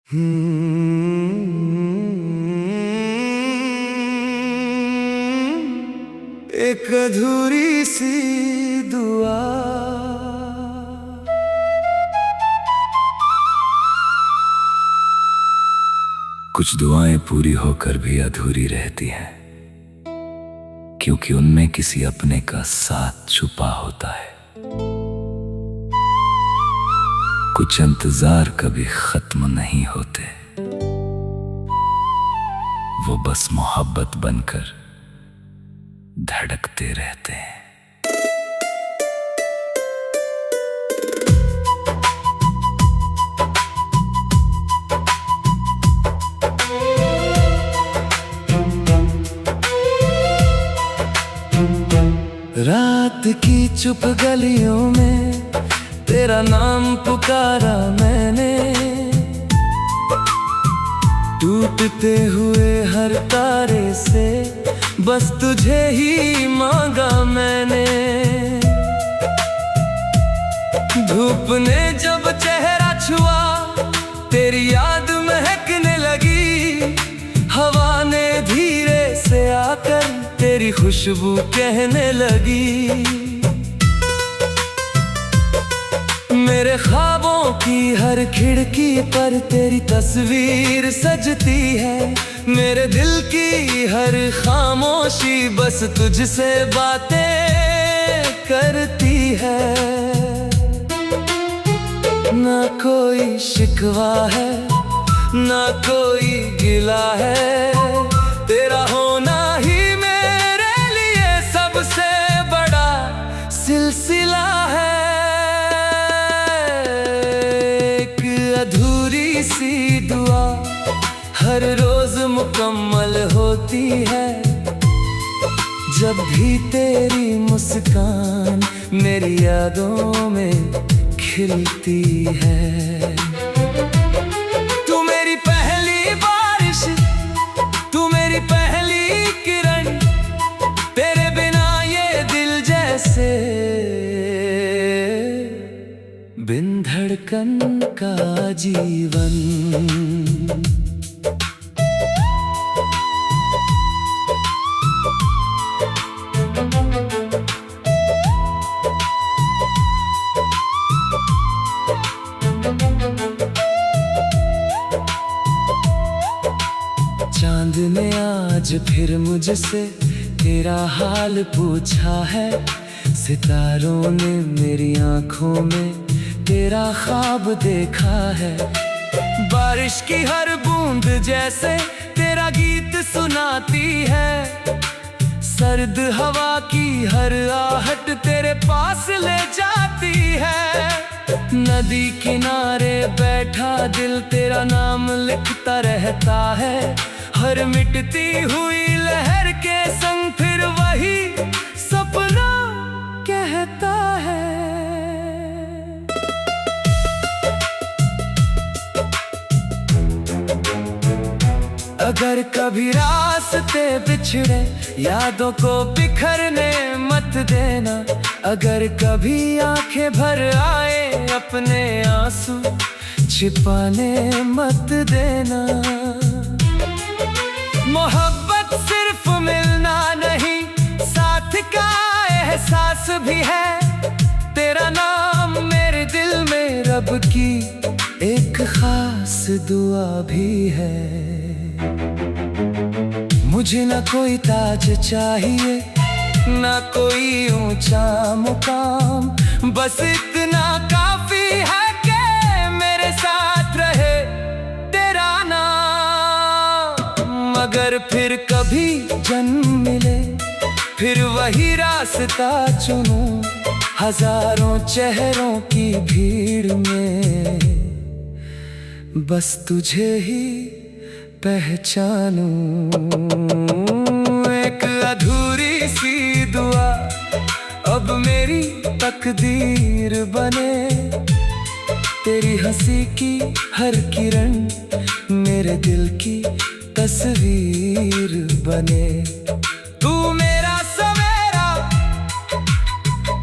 एक अधूरी सी दुआ। कुछ दुआएं पूरी होकर भी अधूरी रहती हैं, क्योंकि उनमें किसी अपने का साथ छुपा होता है। कुछ इंतजार कभी खत्म नहीं होते, वो बस मोहब्बत बनकर धड़कते रहते हैं। रात की चुप गलियों में तेरा नाम पुकारा मैंने, टूटते हुए हर तारे से बस तुझे ही मांगा मैंने। धूप ने जब चेहरा छुआ तेरी याद महकने लगी, हवा ने धीरे से आकर तेरी खुशबू कहने लगी। मेरे ख्वाबों की हर खिड़की पर तेरी तस्वीर सजती है, मेरे दिल की हर खामोशी बस तुझसे बातें करती है। ना कोई शिकवा है, ना कोई गिला है, तेरा होना ही मेरे लिए सबसे बड़ा सिलसिला है। एक अधूरी सी दुआ हर रोज मुकम्मल होती है, जब भी तेरी मुस्कान मेरी यादों में खिलती है। तू मेरी पहली बारिश, तू मेरी पहली किरण, तेरे बिना ये दिल जैसे बिन धड़कन का जीवन। चांद ने आज फिर मुझसे तेरा हाल पूछा है, सितारों ने मेरी आंखों में तेरा ख्वाब देखा है। बारिश की हर बूंद जैसे तेरा गीत सुनाती है, सर्द हवा की हर आहट तेरे पास ले जाती है। नदी किनारे बैठा दिल तेरा नाम लिखता रहता है, हर मिटती हुई लहर के संग फिर वही सपना कहता है। अगर कभी रास्ते बिछड़े यादों को बिखरने मत देना, अगर कभी आंखें भर आए अपने आंसू छिपाने मत देना। मोहब्बत सिर्फ मिलना नहीं, साथ का एहसास भी है, तेरा नाम मेरे दिल में रब की एक खास दुआ भी है। मुझे ना कोई ताज चाहिए, ना कोई ऊंचा मुकाम, बस इतना काफी है कि मेरे साथ रहे तेरा नाम। अगर फिर कभी जन्म मिले फिर वही रास्ता चुनूं, हजारों चेहरों की भीड़ में बस तुझे ही पहचानूं। एक अधूरी सी दुआ अब मेरी तकदीर बने, तेरी हंसी की हर किरण मेरे दिल की तस्वीर बने। तू मेरा सवेरा,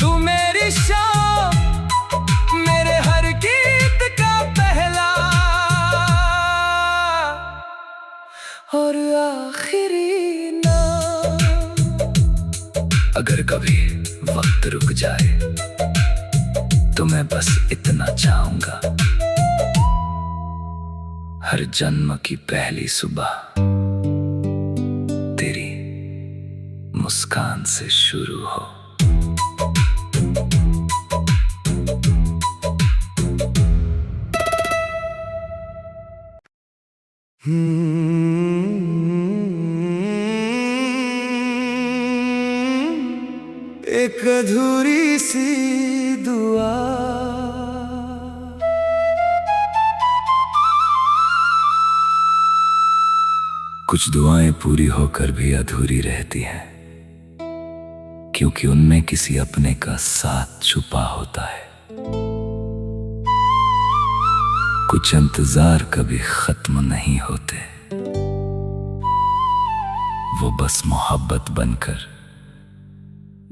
तू मेरी शाम, आखिरी नाम। अगर कभी वक्त रुक जाए तो मैं बस इतना चाहूंगा, हर जन्म की पहली सुबह तेरी मुस्कान से शुरू हो। एक अधूरी सी दुआ, कुछ दुआएं पूरी होकर भी अधूरी रहती हैं, क्योंकि उनमें किसी अपने का साथ छुपा होता है। कुछ इंतजार कभी खत्म नहीं होते, वो बस मोहब्बत बनकर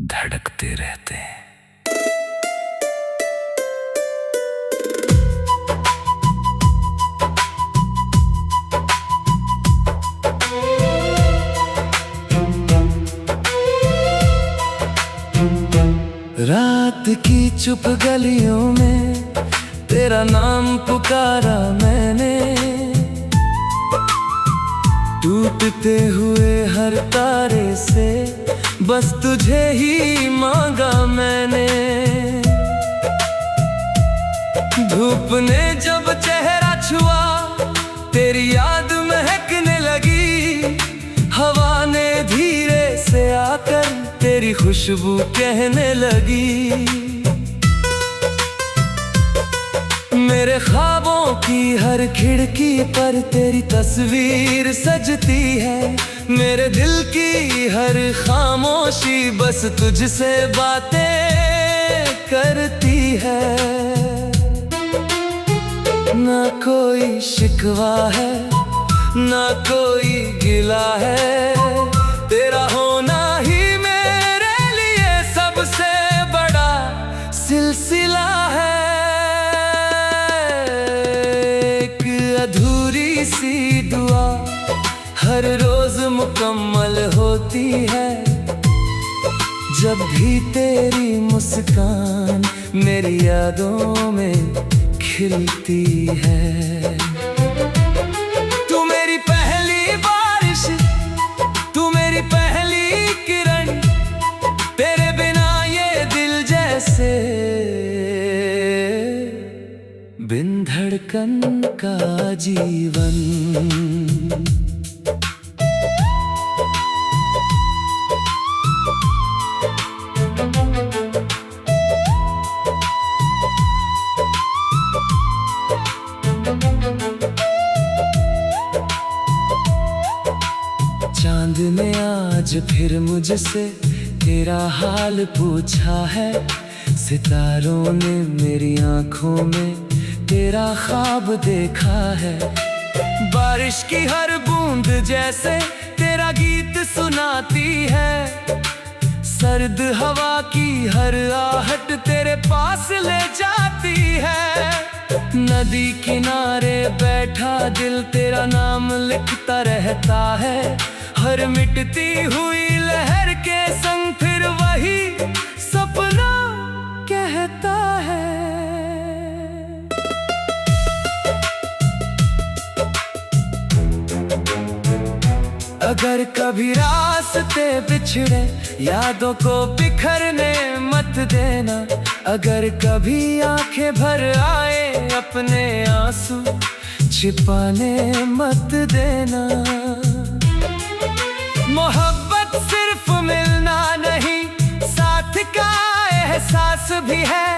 धड़कते रहते हैं। रात की चुप गलियों में तेरा नाम पुकारा मैंने, टूटते हुए हर तारे से बस तुझे ही मांगा मैंने। धूप ने जब चेहरा छुआ तेरी याद महकने लगी, हवा ने धीरे से आकर तेरी खुशबू कहने लगी। मेरे ख्वाबों की हर खिड़की पर तेरी तस्वीर सजती है, मेरे दिल की हर खामोशी बस तुझसे बातें करती है। ना कोई शिकवा है ना कोई गिला है, तेरा होना ही मेरे लिए सबसे बड़ा सिलसिला है। एक अधूरी सी दुआ हर रोज मुकम्मल होती है, जब भी तेरी मुस्कान मेरी यादों में खिलती है। तू मेरी पहली बारिश, तू मेरी पहली किरण, तेरे बिना ये दिल जैसे बिन धड़कन का जीवन। चांद ने आज फिर मुझसे तेरा हाल पूछा है, सितारों ने मेरी आंखों में तेरा ख्वाब देखा है। बारिश की हर बूंद जैसे तेरा गीत सुनाती है, सर्द हवा की हर आहट तेरे पास ले जाती है। नदी किनारे बैठा दिल तेरा नाम लिखता रहता है, हर मिटती हुई लहर के संग फिर वही सपना कहता है। अगर कभी रास्ते बिछड़े यादों को बिखरने मत देना, अगर कभी आंखें भर आए अपने आंसू छिपाने मत देना। मोहब्बत सिर्फ मिलना नहीं, साथ का एहसास भी है,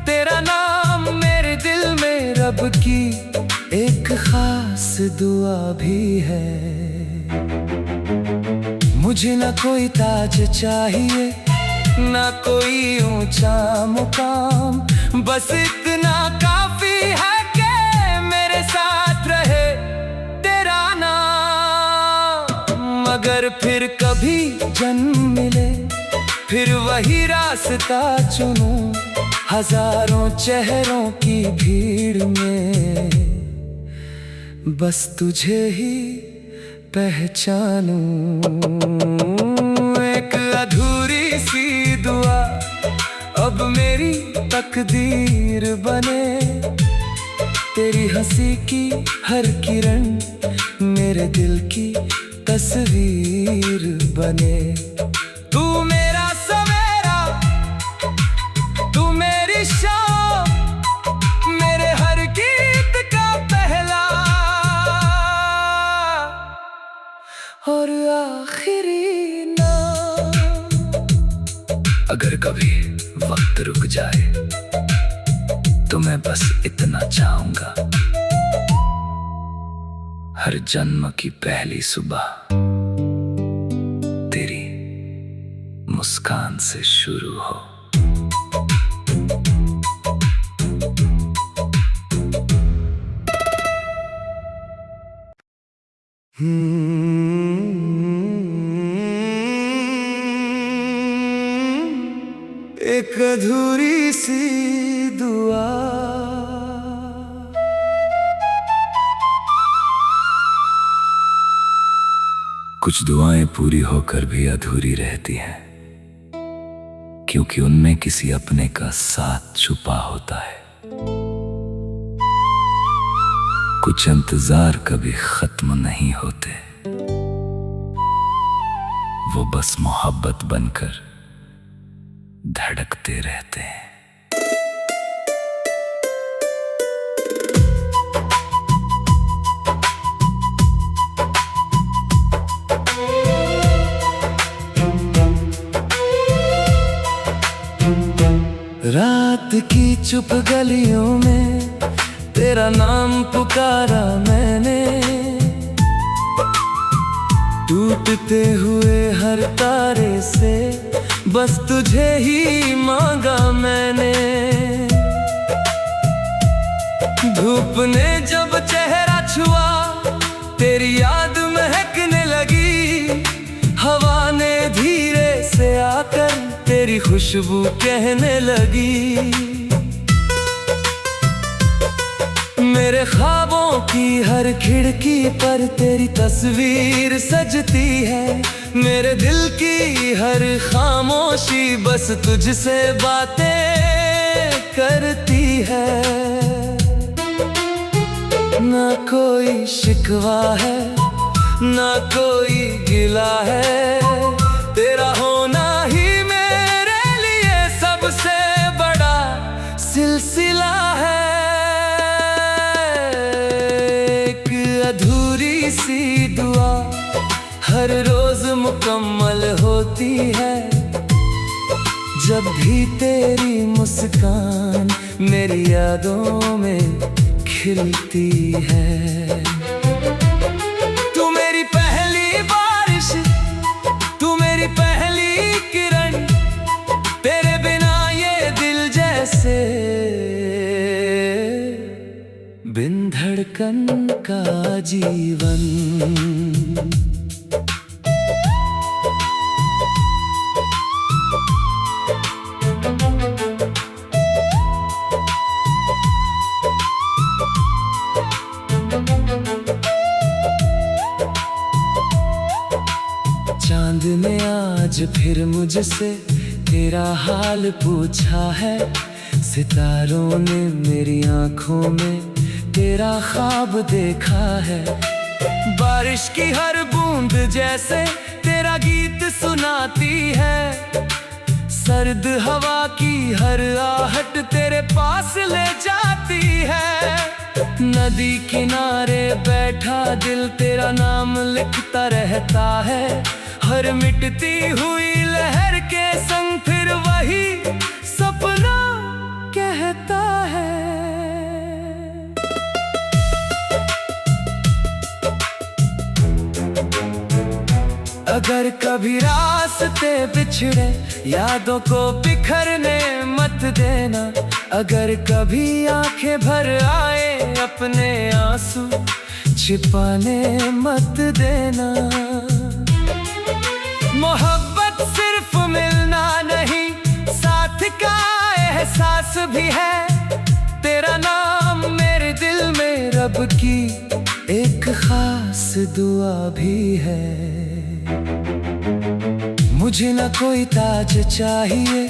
तेरा नाम मेरे दिल में रब की एक खास दुआ भी है। मुझे ना कोई ताज चाहिए ना कोई ऊंचा मुकाम, बस इतना काफी है कि मेरे साथ रहे तेरा नाम। अगर फिर कभी जन्म मिले फिर वही रास्ता चुनूं, हजारों चेहरों की भीड़ में बस तुझे ही पहचानूं। एक अधूरी सी दुआ अब मेरी तकदीर बने, तेरी हंसी की हर किरण मेरे दिल की तस्वीर बने। तू मेरा सवेरा, तू मेरी शाम, मेरे हर गीत का पहला और आखिरी नाम। अगर कभी वक्त रुक जाए तो मैं बस इतना चाहूंगा, हर जन्म की पहली सुबह तेरी मुस्कान से शुरू हो। एक अधूरी सी दुआ कुछ दुआएं पूरी होकर भी अधूरी रहती हैं, क्योंकि उनमें किसी अपने का साथ छुपा होता है। कुछ इंतजार कभी खत्म नहीं होते, वो बस मोहब्बत बनकर धड़कते रहते हैं। रात की चुप गलियों में तेरा नाम पुकारा मैंने, टूटते हुए हर तारे से बस तुझे ही मांगा मैंने। धूप ने जब चेहरा छुआ तेरी याद महकने लगी, हवा ने धीरे से आकर तेरी खुशबू कहने लगी। मेरे ख्वाबों की हर खिड़की पर तेरी तस्वीर सजती है, मेरे दिल की हर खामोशी बस तुझसे बातें करती है। ना कोई शिकवा है, ना कोई गिला है, तेरा होना ही मेरे लिए सबसे बड़ा सिलसिला है। एक अधूरी सी दुआ हर रोज मुकम्मल होती है, जब भी तेरी मुस्कान मेरी यादों में खिलती है। तू मेरी पहली बारिश, तू मेरी पहली किरण, तेरे बिना ये दिल जैसे बिन धड़कन का जीवन। चांद ने आज फिर मुझसे तेरा हाल पूछा है, सितारों ने मेरी आंखों में तेरा ख्वाब देखा है। बारिश की हर बूंद जैसे तेरा गीत सुनाती है, सर्द हवा की हर आहट तेरे पास ले जाती है। नदी किनारे बैठा दिल तेरा नाम लिखता रहता है, हर मिटती हुई लहर के संग फिर वही सपना कहता है। अगर कभी रास्ते बिछड़े यादों को बिखरने मत देना, अगर कभी आंखें भर आए अपने आंसू छिपाने मत देना। मोहब्बत सिर्फ मिलना नहीं, साथ का एहसास भी है, तेरा नाम मेरे दिल में रब की एक खास दुआ भी है। मुझे ना कोई ताज चाहिए,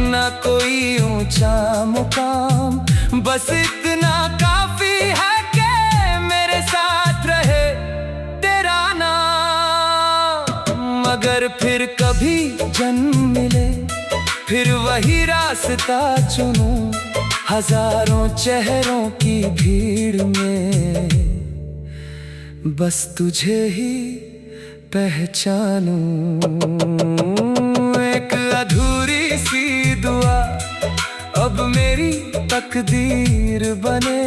ना कोई ऊंचा मुकाम, बस इतना काफी है कि मेरे साथ रहे तेरा नाम। अगर फिर कभी जन्म मिले, फिर वही रास्ता चुनूं, हजारों चेहरों की भीड़ में बस तुझे ही पहचानूं। एक अधूरी सी दुआ अब मेरी तकदीर बने,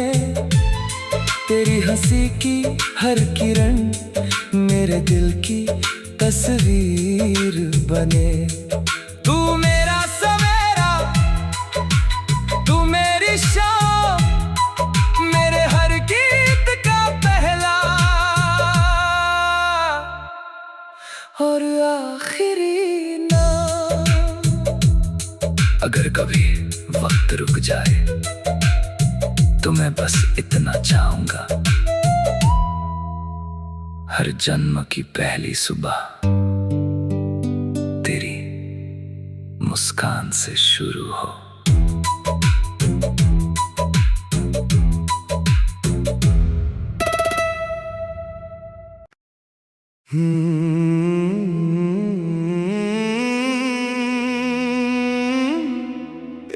तेरी हंसी की हर किरण मेरे दिल की तस्वीर बने। तू मेरा सवेरा, तू मेरी शाम, मेरे हर गीत का पहला और आखिरी नाम। अगर कभी वक्त रुक जाए तो मैं बस इतना चाहूंगा, हर जन्म की पहली सुबह तेरी मुस्कान से शुरू हो।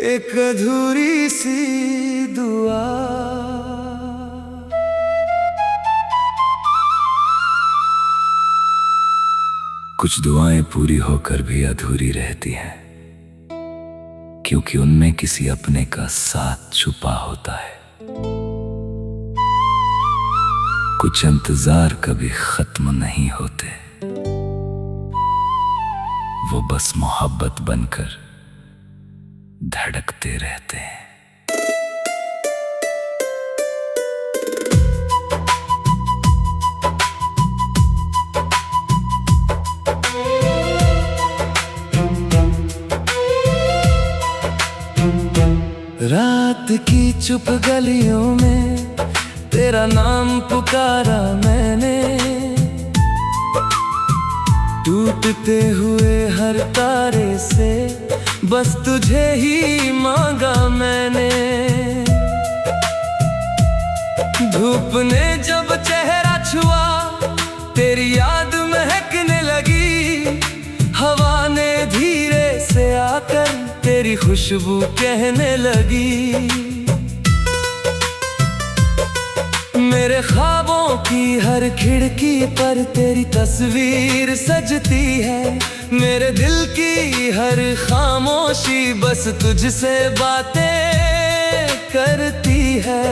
एक अधूरी सी दुआ। कुछ दुआएं पूरी होकर भी अधूरी रहती हैं, क्योंकि उनमें किसी अपने का साथ छुपा होता है। कुछ इंतजार कभी खत्म नहीं होते, वो बस मोहब्बत बनकर धड़कते रहते हैं। रात की चुप गलियों में तेरा नाम पुकारा मैंने, टूटते हुए हर तारे से बस तुझे ही मांगा मैंने। धूप ने जब चेहरा छुआ, तेरी याद महकने लगी, हवा ने धीरे से आकर तेरी खुशबू कहने लगी। मेरे ख्वाबों की हर खिड़की पर तेरी तस्वीर सजती है, मेरे दिल की हर खामोशी बस तुझसे बातें करती है।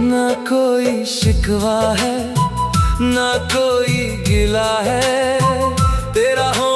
ना कोई शिकवा है, ना कोई गिला है, तेरा हो